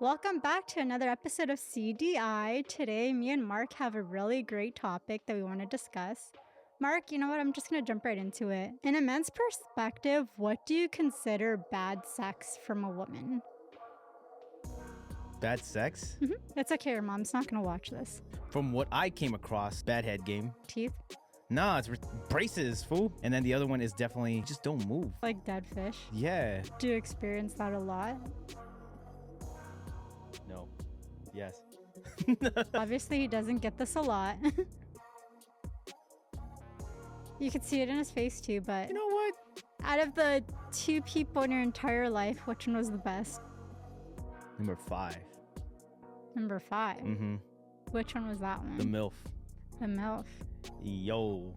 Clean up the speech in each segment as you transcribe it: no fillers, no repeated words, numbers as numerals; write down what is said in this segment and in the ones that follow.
Welcome back to another episode of CDI. Today, me and Mark have a really great topic that we want to discuss. Mark, you know what? I'm just going to jump right into it. In a man's perspective, what do you consider bad sex from a woman? Bad sex? It's okay, your mom's not going to watch this. From what I came across, bad head game. Teeth? Nah, it's braces, fool. And then the other one is definitely just don't move. Like dead fish? Yeah. Do you experience that a lot? No. Yes. Obviously, he doesn't get this a lot. You could see it in his face too, but You know what? out of the two people in your entire life, which one was the best? Number 5. Number 5. Mm-hmm. Which one was that one? The MILF. The MILF. Yo.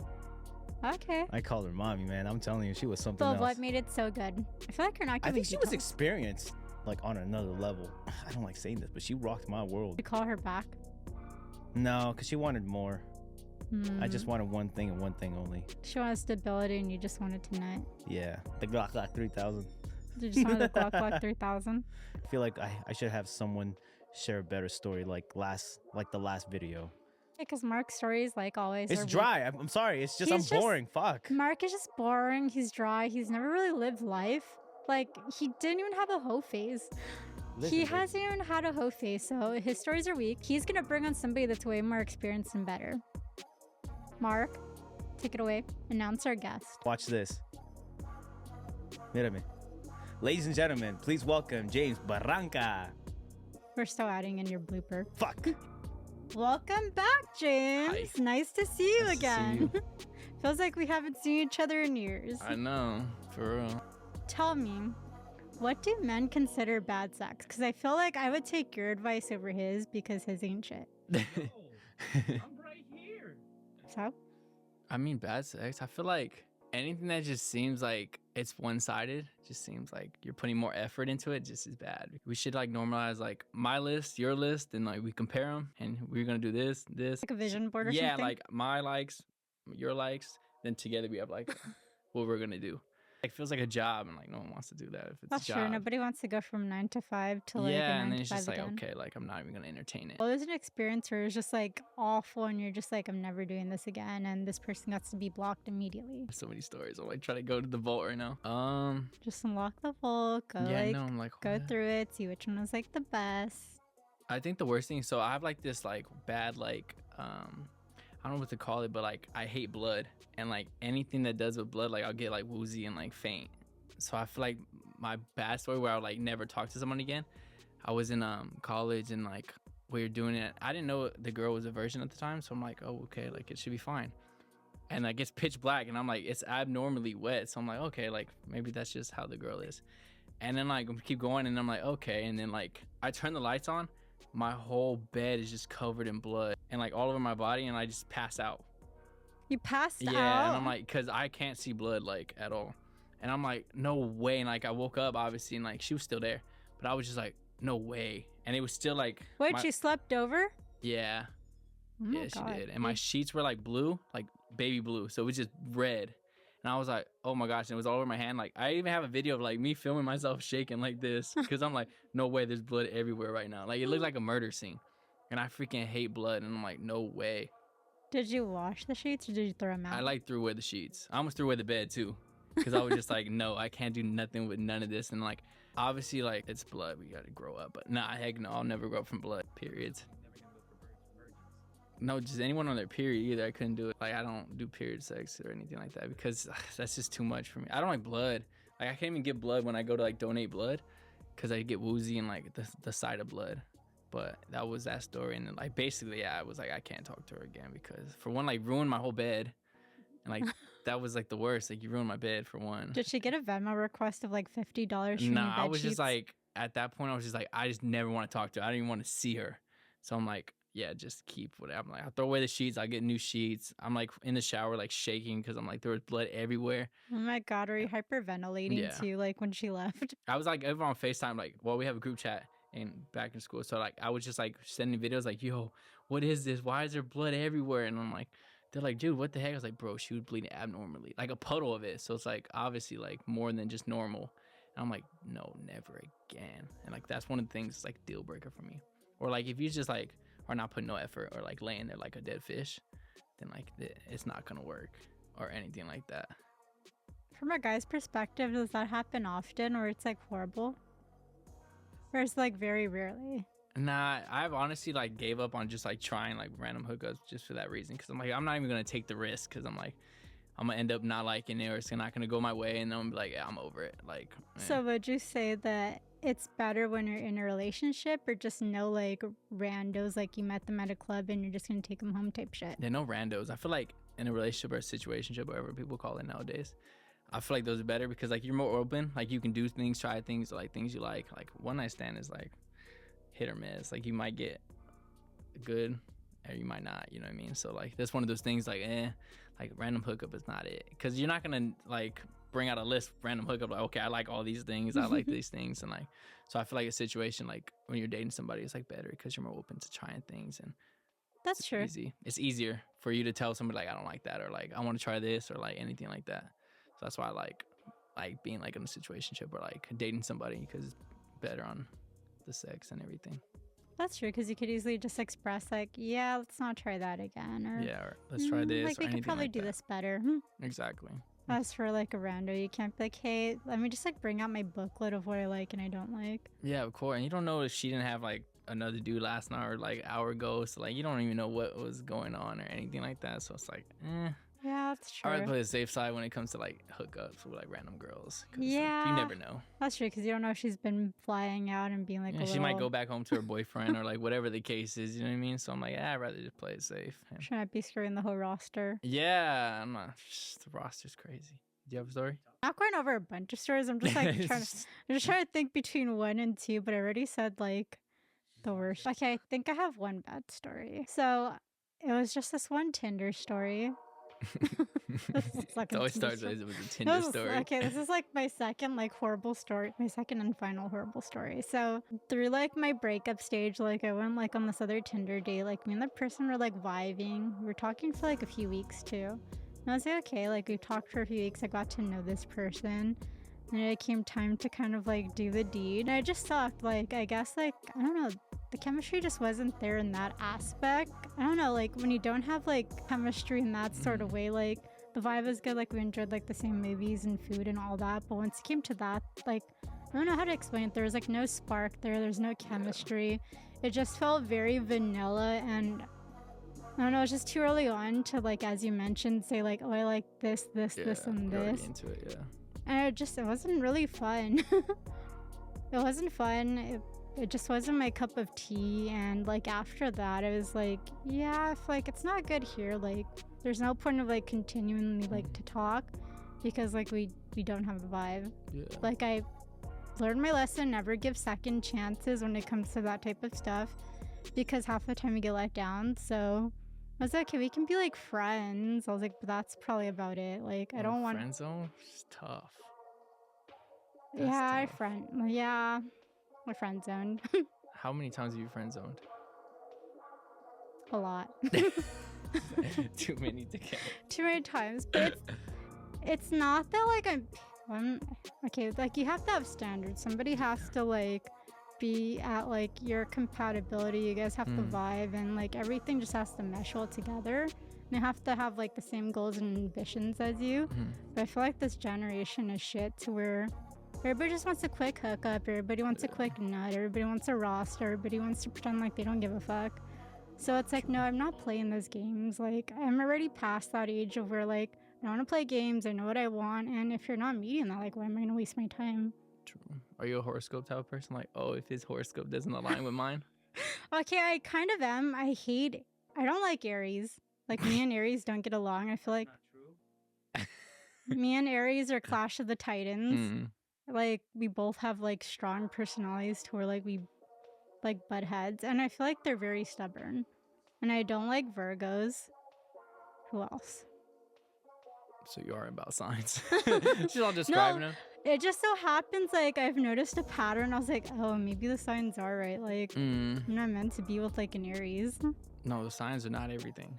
Okay. I called her mommy, man. I'm telling you, she was something But else. what made it so good? I feel like you're not I giving think she was details. experienced, like on another level. I don't like saying this, but she rocked my world. You call her back? No, because she wanted more. I just wanted one thing and one thing only. She wanted stability and you just wanted to nut. Yeah. The Glock 3000. You just wanted the Glock 3000? I feel like I should have someone share a better story like the last video. Because Mark's stories, like always, It's are dry. I'm sorry. It's just He's I'm boring. Fuck. Mark is just boring. He's dry. He's never really lived life. Like, he didn't even have a hoe phase. He hasn't even had a hoe phase, so his stories are weak. He's going to bring on somebody that's way more experienced and better. Mark, take it away. Announce our guest. Watch this. Mírame. Ladies and gentlemen, please welcome James Barranca. We're still adding in your blooper. Fuck. Welcome back, James. Hi. Nice to see you Nice to again. see Feels like we haven't seen each other in years. I know, for real. Tell me, what do men consider bad sex? Because I feel like I would take your advice over his because his ain't shit. I'm right here. So? I mean, bad sex. I feel like anything that just seems like it's one-sided, just seems like you're putting more effort into it, just is bad. We should like normalize like my list, your list, and like we compare them, and we're gonna do this. Like a vision board or Yeah, something? like my likes, your likes, then together we have like what we're gonna do. It feels like a job, and like no one wants to do that if it's That's a job. true. Nobody wants to go from 9 to 5 to like Yeah, a 9 and then to it's 5 just like, again. okay, like I'm not even gonna entertain it. Well, there's an experience where it's just like awful and you're just like, I'm never doing this again. And this person gets to be blocked immediately. So many stories. I'm like trying to go to the vault right now. Just unlock the vault, go Yeah, like, no, I'm like go what? through it, see which one was like the best. I think the worst thing, so I have like this like bad like I don't know what to call it, but like I hate blood, and like anything that does with blood, like I'll get like woozy and like faint. So I feel like my bad story where I would like never talk to someone again. I was in college and like we were doing it. I didn't know the girl was a virgin at the time, so I'm like, oh okay, like it should be fine. And like it's pitch black, and I'm like it's abnormally wet, so I'm like okay, like maybe that's just how the girl is. And then like we keep going, and I'm like okay, and then like I turn the lights on. My whole bed is just covered in blood and like all over my body, and I just pass out. You passed out? Yeah, and I'm like, because I can't see blood like at all. And I'm like, no way. And like I woke up obviously, and like she was still there, but I was just like, no way. And it was still like, Wait, she slept over? yeah, Oh my yeah, she God. did. And my sheets were like blue, like baby blue, so it was just red. And I was like, oh my gosh, and it was all over my hand. Like I even have a video of like me filming myself shaking like this because I'm like, no way, there's blood everywhere right now. Like it looked like a murder scene, and I freaking hate blood, and I'm like, no way. Did you wash the sheets or did you throw them out? I like threw away the sheets. I almost threw away the bed too, because I was just like, no, I can't do nothing with none of this. And like, obviously, like it's blood. We gotta grow up. But nah, heck no, I'll never grow up from blood. Periods. Never gonna go for virgins. No, just anyone on their period either. I couldn't do it. Like I don't do period sex or anything like that because that's just too much for me. I don't like blood. Like I can't even get blood when I go to like donate blood because I get woozy and like the sight of blood. But that was that story, and then, like basically, yeah, I was like, I can't talk to her again because for one, like ruined my whole bed, and like that was like the worst. Like you ruined my bed for one. Did she get a Venmo request of like $50 from your Nah, bed I was sheets? just like at that point, I was just like, I just never want to talk to her. I don't even want to see her. So I'm like, yeah, just keep whatever. I'm like, I'll throw away the sheets. I'll get new sheets. I'm like in the shower, like shaking because I'm like there was blood everywhere. Oh my God, were you hyperventilating Yeah. too, like when she left? I was like over on FaceTime, like, well, we have a group chat and back in school. So like I was just like sending videos like, yo, what is this? Why is there blood everywhere? And I'm like, they're like, dude, what the heck? I was like, bro, she was bleeding abnormally, like a puddle of it. So it's like obviously like more than just normal. I'm like, no, never again. And like that's one of the things that's like deal breaker for me. Or like if you just like are not putting no effort or like laying there like a dead fish, then like it's not gonna work or anything like that. From a guy's perspective, does that happen often, or it's like horrible? Or it's like very rarely? Nah, I've honestly like gave up on just like trying like random hookups just for that reason. Cause I'm like, I'm not even gonna take the risk. Cause I'm like, I'm gonna end up not liking it, or it's not gonna go my way, and then I'm gonna be like, yeah, I'm over it. Like, So would you say that it's better when you're in a relationship, or just no like randos, like you met them at a club and you're just gonna take them home type shit? yeah, no randos. I feel like in a relationship or a situationship, whatever people call it nowadays, I feel like those are better because like you're more open. Like you can do things, try things, like things you like. Like one night stand is like hit or miss. Like you might get good or you might not, you know what I mean? So like that's one of those things like like random hookup is not it, because you're not gonna like bring out a list of random hookup like, okay, I like all these things, I like these things, and like so I feel like a situation like when you're dating somebody is like better because you're more open to trying things, and That's true. it's easier for you to tell somebody like I don't like that, or like I want to try this, or like anything like that. So that's why I like being like in a situationship or like dating somebody, because it's better on the sex and everything. That's true, because you could easily just express like, yeah, let's not try that again, or Yeah, or let's try this. like or we could anything probably like do that. this better. Exactly. As for like a rando, you can't be like, hey, let me just like bring out my booklet of what I like and I don't like. Yeah, of course. And you don't know if she didn't have like another dude last night or like hour ago. So like you don't even know what was going on or anything like that. So it's like, Yeah, that's true. I rather play the safe side when it comes to like hookups with like random girls. 'Cause, like, Yeah. you never know. That's true, because you don't know if she's been flying out and being like, Yeah, she might go back home to her boyfriend or like whatever the case is. You know what I mean? So I'm like, I'd rather just play it safe. Yeah. She might be screwing the whole roster. Yeah, I'm not. The roster's crazy. Do you have a story? Not going over a bunch of stories. I'm just like I'm just trying to think between 1 and 2, but I already said like the worst. Okay, I think I have one bad story. So it was just this one Tinder story. It always starts with a Tinder story. Okay, this is like my second like horrible story, my second and final horrible story. So through like my breakup stage, like I went like on this other Tinder date. Like me and the person were like vibing. We were talking for like a few weeks too. And I was like, okay, like we talked for a few weeks. I got to know this person. And it came time to kind of like do the deed. And it just sucked. Like, I guess like, I don't know, the chemistry just wasn't there in that aspect. I don't know, like when you don't have like chemistry in that sort of way, like the vibe was good. Like we enjoyed like the same movies and food and all that. But once it came to that, like, I don't know how to explain it. There was like no spark there. There's no chemistry. It just felt very vanilla, and I don't know, it's just too early on to like, as you mentioned, say like, oh, I like this, this, this, and you're already this. into it, yeah. And it wasn't really fun. It wasn't fun. It just wasn't my cup of tea. And like after that, it was like, yeah, if like it's not good here, like there's no point of like continuing like to talk, because like we don't have the vibe. Yeah. Like I learned my lesson, never give second chances when it comes to that type of stuff, because half the time you get let down. So I was like, okay, we can be like friends. I was like, but that's probably about it. Like I don't want friend zone. It's tough. Yeah, That's tough. my friend zoned How many times have you friend zoned? a lot. Too many to count. Too many times. But it's not that like I'm okay, like you have to have standards. Somebody has to like be at like your compatibility. You guys have to vibe, and like everything just has to mesh well together. And you have to have like the same goals and ambitions as you. But I feel like this generation is shit to where everybody just wants a quick hookup, everybody wants a quick nut, everybody wants a roster, everybody wants to pretend like they don't give a fuck. So it's like, no, I'm not playing those games. Like I'm already past that age of where like I don't want to play games, I know what I want, and if you're not meeting that, like why am I gonna waste my time? True. Are you a horoscope type of person? Like, oh, if his horoscope doesn't align with mine? Okay, I kind of am. I don't like Aries. Like me and Aries don't get along. I feel like Not true. me and Aries are Clash of the Titans. Like we both have like strong personalities to where like we like butt heads, and I feel like they're very stubborn. And I don't like Virgos. Who else? So you are about signs. She's all describing them. It just so happens like I've noticed a pattern. I was like, oh, maybe the signs are right. Like I'm not meant to be with like an Aries. No, the signs are not everything.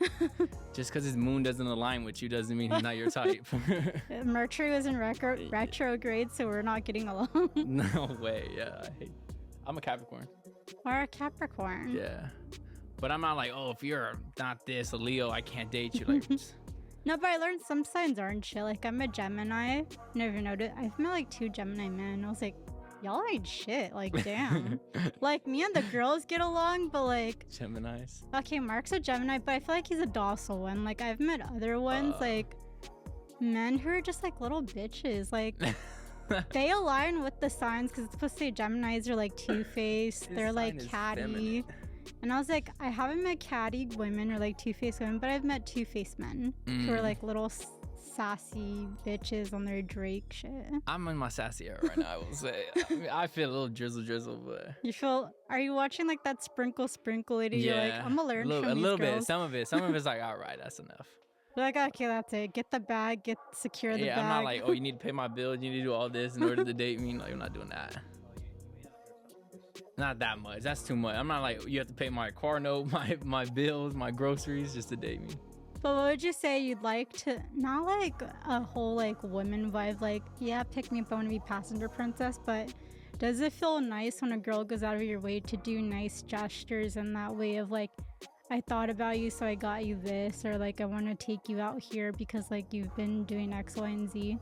Just because his moon doesn't align with you doesn't mean he's not your type. Mercury was in retrograde, so we're not getting along. No way. Yeah, I'm a Capricorn. Or a Capricorn. Yeah, but I'm not like, oh, if you're not this, a Leo, I can't date you. Like, No, but I learned some signs aren't shit. Like, I'm a Gemini. Never noticed. I've met like 2 Gemini men. I was like, y'all ain't shit. Like, damn. Like, me and the girls get along, but like... Geminis. Okay, Mark's a Gemini, but I feel like he's a docile one. Like, I've met other ones, like, men who are just like little bitches. Like, they align with the signs because it's supposed to say Geminis are like two-faced. They're like catty. Feminine. And I was like, I haven't met catty women or like two-faced women, but I've met two-faced men who are like little sassy bitches on their Drake shit. I'm in my sassy era right now, I will say. I feel a little drizzle, but... You feel... Are you watching like that sprinkle lady? Yeah. You're like, I'm gonna learn from these A little girls. bit. Some of it's like, all right, that's enough. You're like, okay, that's it. Get the bag, secure the bag. Yeah, I'm not like, oh, you need to pay my bills, you need to do all this in order to date me. Like, I'm not doing that. Not that much. That's too much. I'm not like, you have to pay my car note, my bills, my groceries just to date me. But what would you say you'd like to, not like a whole like women vibe, like, yeah, pick me up, I want to be passenger princess, but does it feel nice when a girl goes out of your way to do nice gestures in that way of like, I thought about you, so I got you this, or like, I want to take you out here because like you've been doing X, Y, and Z?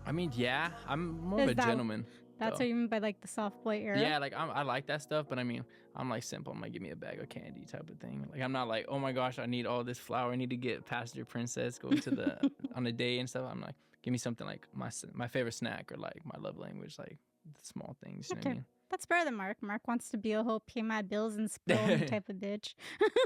I mean, yeah, I'm more of a gentleman. That's what you mean by like the soft boy era? Yeah, like I like that stuff, but I mean, I'm like simple. I'm like, give me a bag of candy type of thing. Like, I'm not like, oh my gosh, I need all this flour. I need to get passenger princess, go to the on a day and stuff. I'm like, give me something like my favorite snack or like my love language, like the small things. You know what I mean? That's better than Mark. Mark wants to be a whole pay my bills and spill me type of bitch.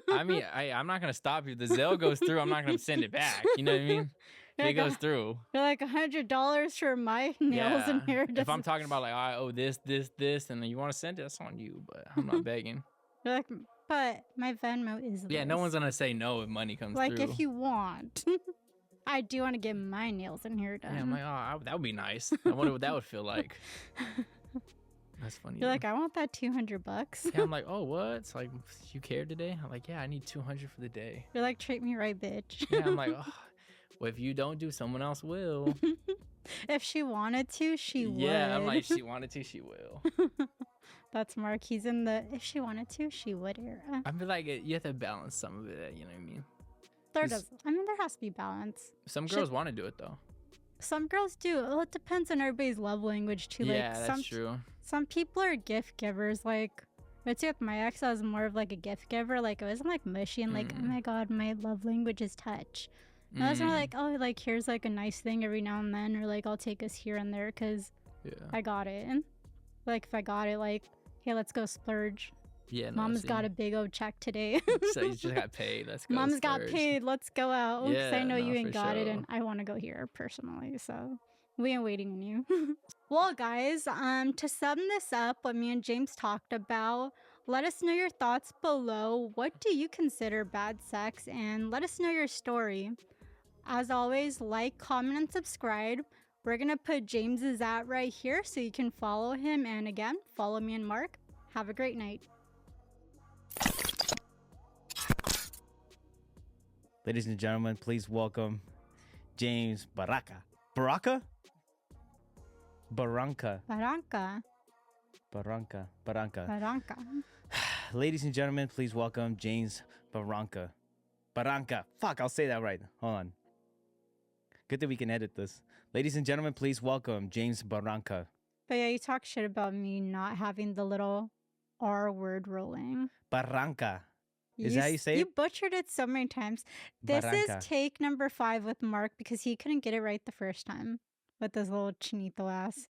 I mean, I'm not gonna stop you. If the Zelle goes through, I'm not gonna send it back. You know what I mean? It goes through. You're like $100 for my nails and hair. If I'm talking about like, I owe this, and then you want to send it, that's on you. But I'm not begging. You're like, but my Venmo is. Yeah, no one's gonna say no if money comes through. Like if you want, I do want to get my nails and hair done. Yeah, I'm like, oh, that would be nice. I wonder what that would feel like. That's funny. You're like, I want that $200. Yeah, I'm like, oh, what? It's like, you care today? I'm like, yeah, I need $200 for the day. You're like, treat me right, bitch. Yeah, I'm like, oh. Well, if you don't do, someone else will. If she wanted to, she would. Yeah, I'm like, she wanted to, she will. That's Mark. He's in the if she wanted to, she would era. I feel like you have to balance some of it, you know what I mean? There has to be balance. Some girls want to do it, though. Some girls do. Well, it depends on everybody's love language, too. Yeah, like, that's true. Some people are gift givers. Like, let's see, with my ex, I was more of like a gift giver. Like, I wasn't like mushy and like, oh my God, my love language is touch. And I was more like, oh, like, here's like a nice thing every now and then, or like, I'll take us here and there because I got it. And like, if I got it, like, hey, let's go splurge. Yeah, no, Mom's got a big old check today. So you just got paid. Let's go. Mom's got paid. Let's go out. Yeah, because I know you ain't got it, and I want to go here personally. So we ain't waiting on you. Well, guys, to sum this up, what me and James talked about, let us know your thoughts below. What do you consider bad sex? And let us know your story. As always, like, comment, and subscribe. We're going to put James's @ right here so you can follow him. And again, follow me and Mark. Have a great night. Ladies and gentlemen, please welcome James Barranca. Barranca? Barranca. Barranca. Barranca. Barranca. Barranca. Ladies and gentlemen, please welcome James Barranca. Barranca. Fuck, I'll say that right. Hold on. Good that we can edit this. Ladies and gentlemen, please welcome James Barranca. But yeah, you talk shit about me not having the little R word rolling. Barranca. Is that how you say it? You butchered it so many times. This Barranca. is take number 5 with Mark because he couldn't get it right the first time with his little chinito ass.